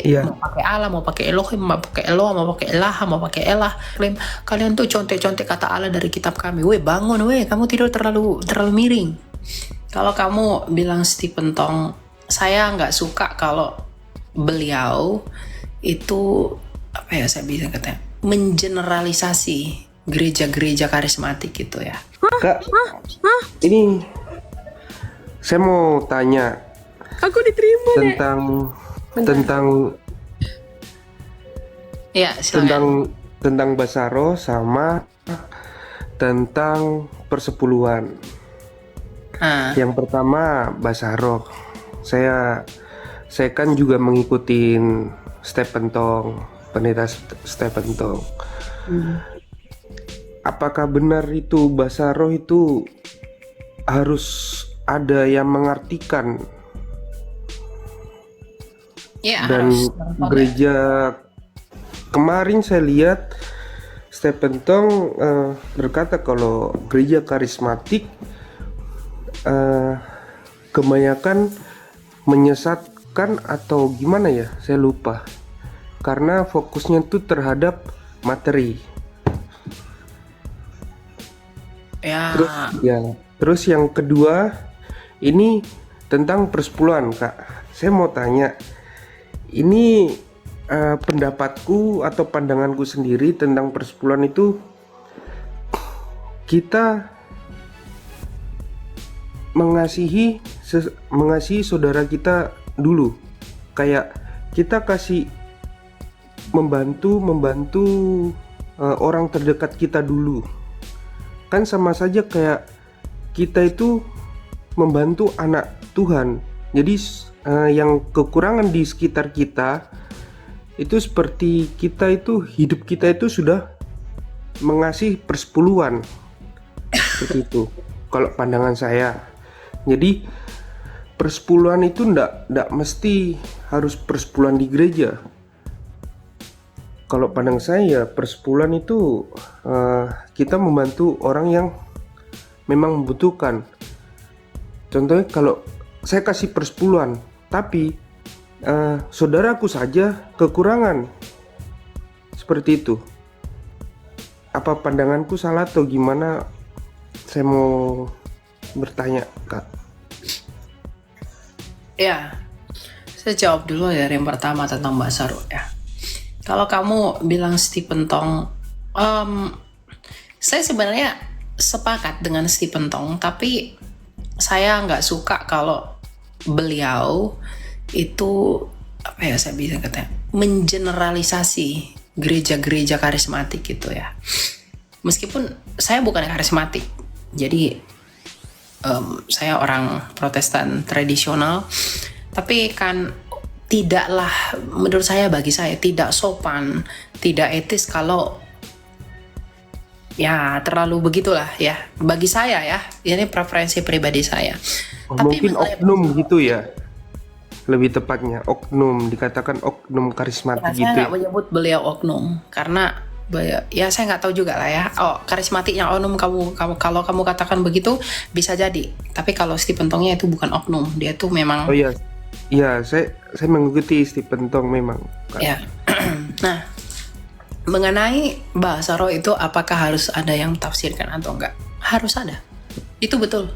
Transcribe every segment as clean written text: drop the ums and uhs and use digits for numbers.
Iya. mau pakai Allah, mau pakai Elohim, mau pakai Eloah, mau pakai Elaha, mau pakai Elah, klaim kalian tuh contek-contek kata Allah dari kitab kami. Weh bangun, weh kamu tidur terlalu miring. Kalau kamu bilang Stephen Tong, saya nggak suka kalau beliau itu apa ya, saya bisa katanya mengeneralisasi gereja-gereja karismatik gitu ya. Kak, ini saya mau tanya Aku diterima deh. tentang Ya silakan. tentang Basaro sama tentang persepuluhan. Yang pertama Basaro. Saya kan juga mengikutin Stephen Tong, pendeta Stephen Tong. Apakah benar itu Basaro itu harus ada yang mengartikan? Ya, Dan harus. gereja kemarin saya lihat Stephen Tong berkata kalau gereja karismatik kebanyakan menyesatkan atau gimana ya, saya lupa, karena fokusnya tuh terhadap materi. Terus yang kedua ini tentang persepuluhan, Kak. Saya mau tanya, ini pendapatku atau pandanganku sendiri tentang persepuluhan itu, kita mengasihi saudara kita dulu, kayak kita kasih membantu orang terdekat kita dulu, kan sama saja kayak kita itu membantu anak Tuhan. Jadi yang kekurangan di sekitar kita itu seperti kita itu, hidup kita itu sudah mengasihi persepuluhan seperti itu kalau pandangan saya. Jadi persepuluhan itu ndak mesti harus persepuluhan di gereja. Kalau pandang saya, persepuluhan itu kita membantu orang yang memang membutuhkan. Contohnya kalau saya kasih persepuluhan, tapi saudaraku saja kekurangan, seperti itu. Apa pandanganku salah atau gimana? Saya mau bertanya, Kak. Ya, saya jawab dulu dari yang pertama tentang Basaro ya. Kalau kamu bilang Stephen Tong, saya sebenarnya sepakat dengan Stephen Tong, tapi saya nggak suka kalau beliau itu apa ya, saya bisa katanya mengeneralisasi gereja-gereja karismatik gitu ya. Meskipun saya bukan karismatik, jadi saya orang Protestan tradisional, tapi kan tidaklah, menurut saya, bagi saya tidak sopan, tidak etis kalau ya terlalu begitulah ya, bagi saya ya, ini preferensi pribadi saya. Mungkin oknum gitu ya, lebih tepatnya oknum, dikatakan oknum karismatik gitu. Saya nggak menyebut beliau oknum karena ya saya nggak tahu juga lah ya. Oh, karismatiknya oknum, kamu kalau kamu katakan begitu bisa jadi. Tapi kalau Stephen Tongnya itu bukan oknum, dia tuh memang. Oh iya, saya mengikuti Stephen Tong memang. Ya. Nah, mengenai bahasa roh itu apakah harus ada yang tafsirkan atau enggak? Harus ada. Itu betul.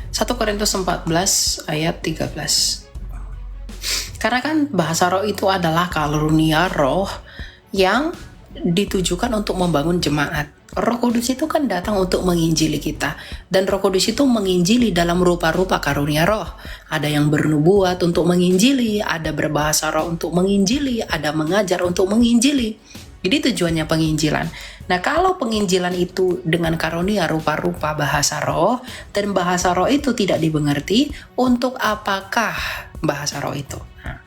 1 Korintus 14 ayat 13. Karena kan bahasa roh itu adalah karunia roh yang ditujukan untuk membangun jemaat. Roh Kudus itu kan datang untuk menginjili kita, dan Roh Kudus itu menginjili dalam rupa-rupa karunia roh. Ada yang bernubuat untuk menginjili, ada berbahasa roh untuk menginjili, ada mengajar untuk menginjili. Jadi tujuannya penginjilan. Nah, kalau penginjilan itu dengan karunia rupa-rupa bahasa roh, dan bahasa roh itu tidak dimengerti, untuk apakah bahasa roh itu? Nah,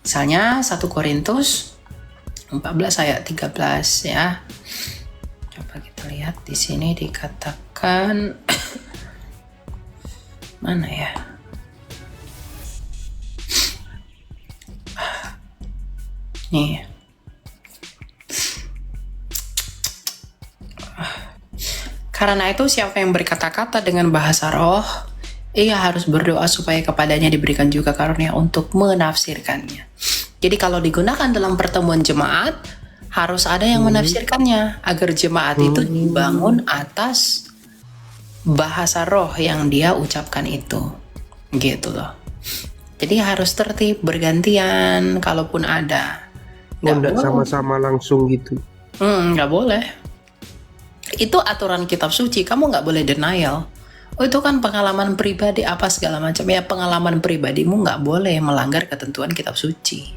misalnya 1 Korintus 14 ayat 13 ya. Coba kita lihat di sini dikatakan mana ya? Nih. Karena itu siapa yang berkata-kata dengan bahasa roh, ia harus berdoa supaya kepadanya diberikan juga karunia untuk menafsirkannya. Jadi kalau digunakan dalam pertemuan jemaat, harus ada yang menafsirkannya agar jemaat itu dibangun atas bahasa roh yang dia ucapkan itu. Gitu loh. Jadi harus tertib, bergantian kalaupun ada. Nggak sama-sama langsung gitu. Nggak boleh. Itu aturan kitab suci, kamu nggak boleh denial. Oh itu kan pengalaman pribadi apa segala macam. Ya pengalaman pribadimu nggak boleh melanggar ketentuan kitab suci.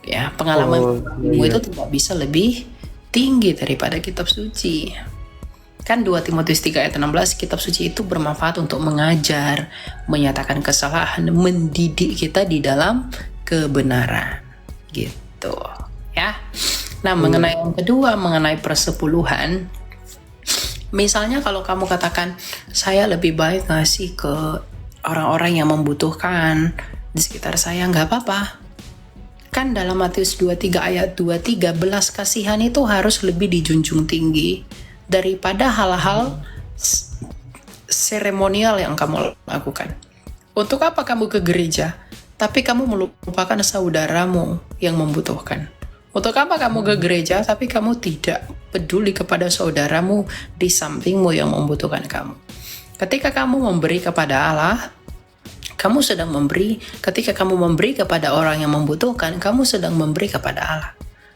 Ya pengalaman pribadimu itu tidak bisa lebih tinggi daripada kitab suci. Kan 2 Timotius 3 ayat 16, kitab suci itu bermanfaat untuk mengajar, menyatakan kesalahan, mendidik kita di dalam kebenaran. Gitu ya. Nah mengenai yang kedua, mengenai persepuluhan, misalnya kalau kamu katakan saya lebih baik ngasih ke orang-orang yang membutuhkan di sekitar saya, nggak apa-apa. Kan dalam Matius 23 ayat 23, belas kasihan itu harus lebih dijunjung tinggi daripada hal-hal seremonial yang kamu lakukan. Untuk apa kamu ke gereja tapi kamu melupakan saudaramu yang membutuhkan? Untuk apa kamu ke gereja tapi kamu tidak peduli kepada saudaramu di sampingmu yang membutuhkan kamu? Ketika kamu memberi kepada Allah, kamu sedang memberi. Ketika kamu memberi kepada orang yang membutuhkan, kamu sedang memberi kepada Allah.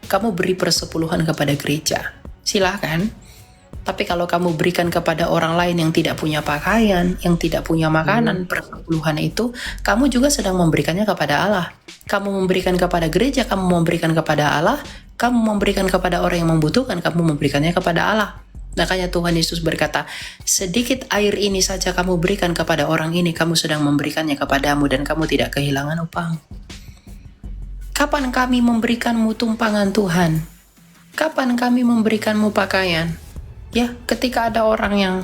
Kamu beri persepuluhan kepada gereja, silahkan. Tapi kalau kamu berikan kepada orang lain yang tidak punya pakaian, yang tidak punya makanan, persepuluhan itu, kamu juga sedang memberikannya kepada Allah. Kamu memberikan kepada gereja, kamu memberikan kepada Allah, kamu memberikan kepada orang yang membutuhkan, kamu memberikannya kepada Allah. Makanya Tuhan Yesus berkata, sedikit air ini saja kamu berikan kepada orang ini, kamu sedang memberikannya kepadamu dan kamu tidak kehilangan upahmu. Kapan kami memberikanmu tumpangan Tuhan? Kapan kami memberikanmu pakaian? Ya, ketika ada orang yang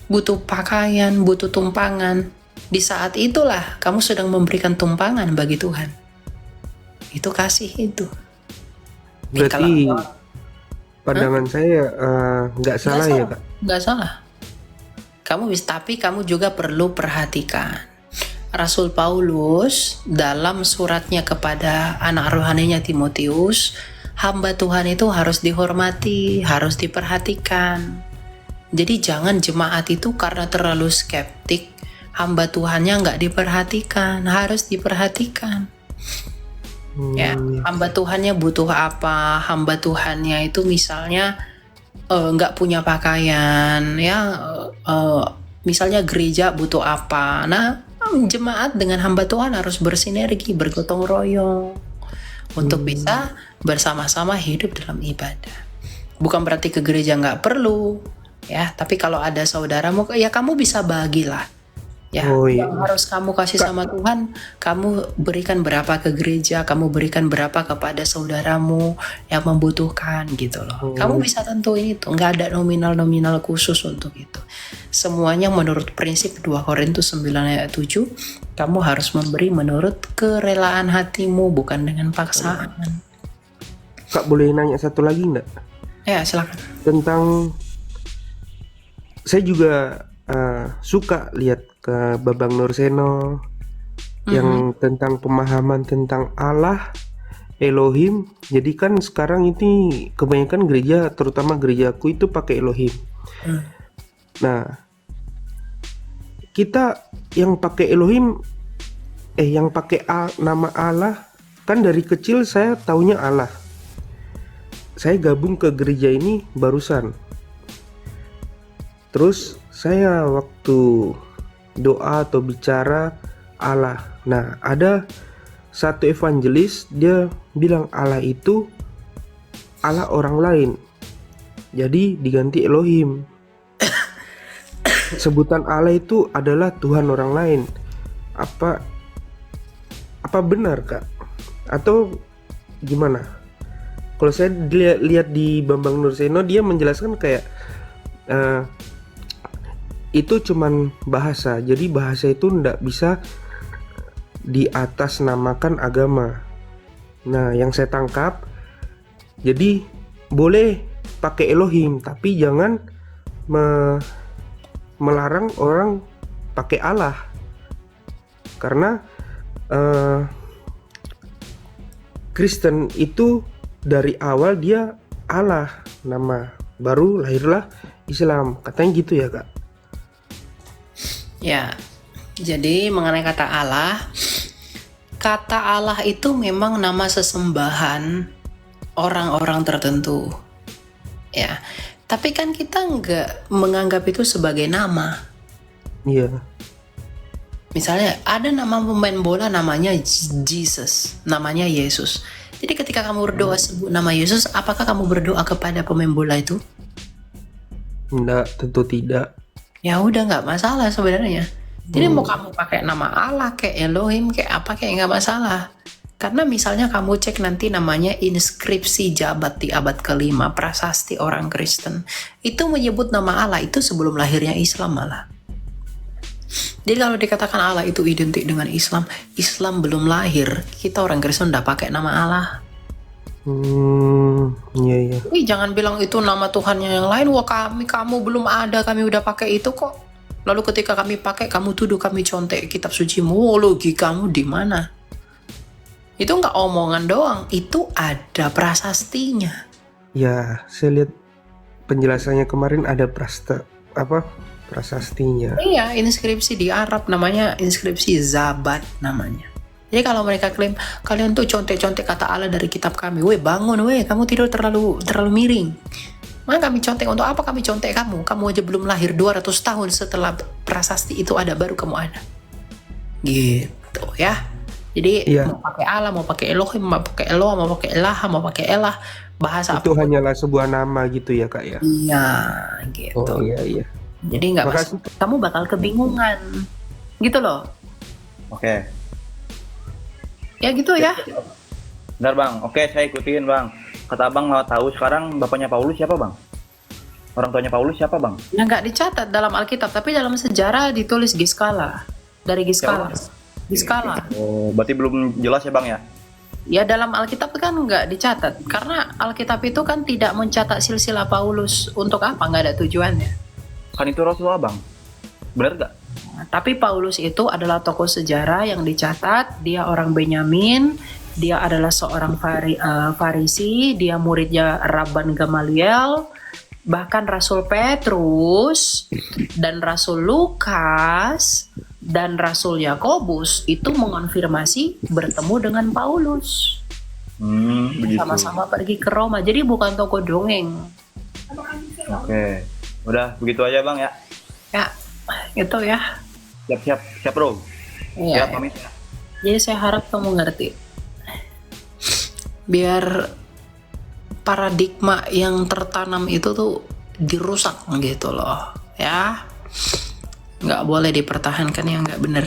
butuh pakaian, butuh tumpangan, di saat itulah kamu sedang memberikan tumpangan bagi Tuhan. Itu kasih itu. Berarti pandangan saya nggak salah ya Kak? Nggak salah. Tapi kamu juga perlu perhatikan. Rasul Paulus dalam suratnya kepada anak rohaninya Timotius, hamba Tuhan itu harus dihormati, harus diperhatikan. Jadi jangan jemaat itu karena terlalu skeptik, hamba Tuhannya nggak diperhatikan, harus diperhatikan. Ya, hamba Tuhannya butuh apa? Hamba Tuhannya itu misalnya nggak punya pakaian, ya, misalnya gereja butuh apa? Nah, jemaat dengan hamba Tuhan harus bersinergi, bergotong royong untuk bisa bersama-sama hidup dalam ibadah. Bukan berarti ke gereja nggak perlu, ya. Tapi kalau ada saudaramu, ya kamu bisa bagilah. Ya, yang harus kamu kasih sama Tuhan, kamu berikan berapa ke gereja, kamu berikan berapa kepada saudaramu yang membutuhkan gitu loh. Kamu bisa tentuin itu, nggak ada nominal-nominal khusus untuk itu. Semuanya menurut prinsip 2 Korintus 9 ayat 7, kamu harus memberi menurut kerelaan hatimu, bukan dengan paksaan. Kak, boleh nanya satu lagi nggak? Ya, silakan. Tentang, saya juga suka lihat ke Babang Nurseno yang tentang pemahaman tentang Allah, Elohim. Jadi kan sekarang ini kebanyakan gereja, terutama gerejaku itu pakai Elohim. Nah, kita yang pakai Elohim, yang pakai nama Allah, kan dari kecil saya taunya Allah. Saya gabung ke gereja ini barusan. Terus saya waktu doa atau bicara Allah. Nah, ada satu evangelis, dia bilang Allah itu Allah orang lain. Jadi diganti Elohim. Sebutan Allah itu adalah Tuhan orang lain. Apa benar, Kak? Atau gimana? Kalau saya lihat di Bambang Nurseno, dia menjelaskan kayak itu cuman bahasa. Jadi bahasa itu ndak bisa di atas namakan agama. Nah, yang saya tangkap, jadi boleh pakai Elohim, tapi jangan melarang orang pakai Allah. Karena Kristen itu dari awal dia Allah nama, baru lahirlah Islam, katanya gitu ya kak? Ya, jadi mengenai kata Allah itu memang nama sesembahan orang-orang tertentu. Ya, tapi kan kita nggak menganggap itu sebagai nama. Iya. Misalnya ada nama pemain bola namanya Jesus, namanya Yesus. Jadi ketika kamu berdoa sebut nama Yesus, apakah kamu berdoa kepada pemain bola itu? Enggak, tentu tidak. Ya udah nggak masalah sebenarnya. Jadi mau kamu pakai nama Allah kayak Elohim kayak apa kayak nggak masalah. Karena misalnya kamu cek nanti namanya inskripsi jabat di abad ke-5 prasasti orang Kristen. Itu menyebut nama Allah itu sebelum lahirnya Islam malah. Jadi kalau dikatakan Allah itu identik dengan Islam, Islam belum lahir, kita orang Kristen udah pakai nama Allah. Iya. Wih, jangan bilang itu nama Tuhannya yang lain. Wah kamu belum ada, kami udah pakai itu kok. Lalu ketika kami pakai, kamu tuduh kami contek kitab sucimu. Logikamu di mana? Itu nggak omongan doang, itu ada prasastinya. Ya, saya lihat penjelasannya kemarin ada prasastinya. Iya, inskripsi di Arab namanya inskripsi Zabat namanya. Jadi kalau mereka klaim kalian tuh contek-contek kata Allah dari kitab kami, weh bangun weh, kamu tidur terlalu miring. Mana kami contek untuk apa kami contek kamu? Kamu aja belum lahir 200 tahun setelah prasasti itu ada baru kamu ada. Gitu ya. Jadi Iya. mau pakai Allah, mau pakai Elohim, mau pakai Eloah, mau pakai Elah, mau pakai Elah, bahasa Itu apa? hanyalah sebuah nama gitu ya kak ya? Iya, gitu. Oh iya. Jadi nggak Makasih. kamu bakal kebingungan, gitu loh. Oke. Ya gitu ya. Benar bang, oke saya ikutin bang. Kata abang mau tahu sekarang bapaknya Paulus siapa bang? Orang tuanya Paulus siapa bang? Yang nggak dicatat dalam Alkitab, tapi dalam sejarah ditulis Giskala. Dari Giskala. Giskala. Oh, berarti belum jelas ya bang ya? Ya dalam Alkitab kan nggak dicatat. Karena Alkitab itu kan tidak mencatat silsilah Paulus. Untuk apa? Nggak ada tujuannya. Kan itu Rasulullah bang. Bener gak? Tapi Paulus itu adalah tokoh sejarah yang dicatat. Dia orang Benyamin. Dia adalah seorang Farisi. Dia muridnya Rabban Gamaliel. Bahkan Rasul Petrus dan Rasul Lukas dan Rasul Yakobus itu mengonfirmasi bertemu dengan Paulus. Begitu. Sama-sama pergi ke Roma. Jadi bukan tokoh dongeng. Oke. Udah begitu aja bang ya. Ya, itu ya. Siap bro. Iya. Siap pamit. Jadi saya harap kamu ngerti. Biar paradigma yang tertanam itu tuh dirusak gitu loh, ya. Nggak boleh dipertahankan yang nggak bener.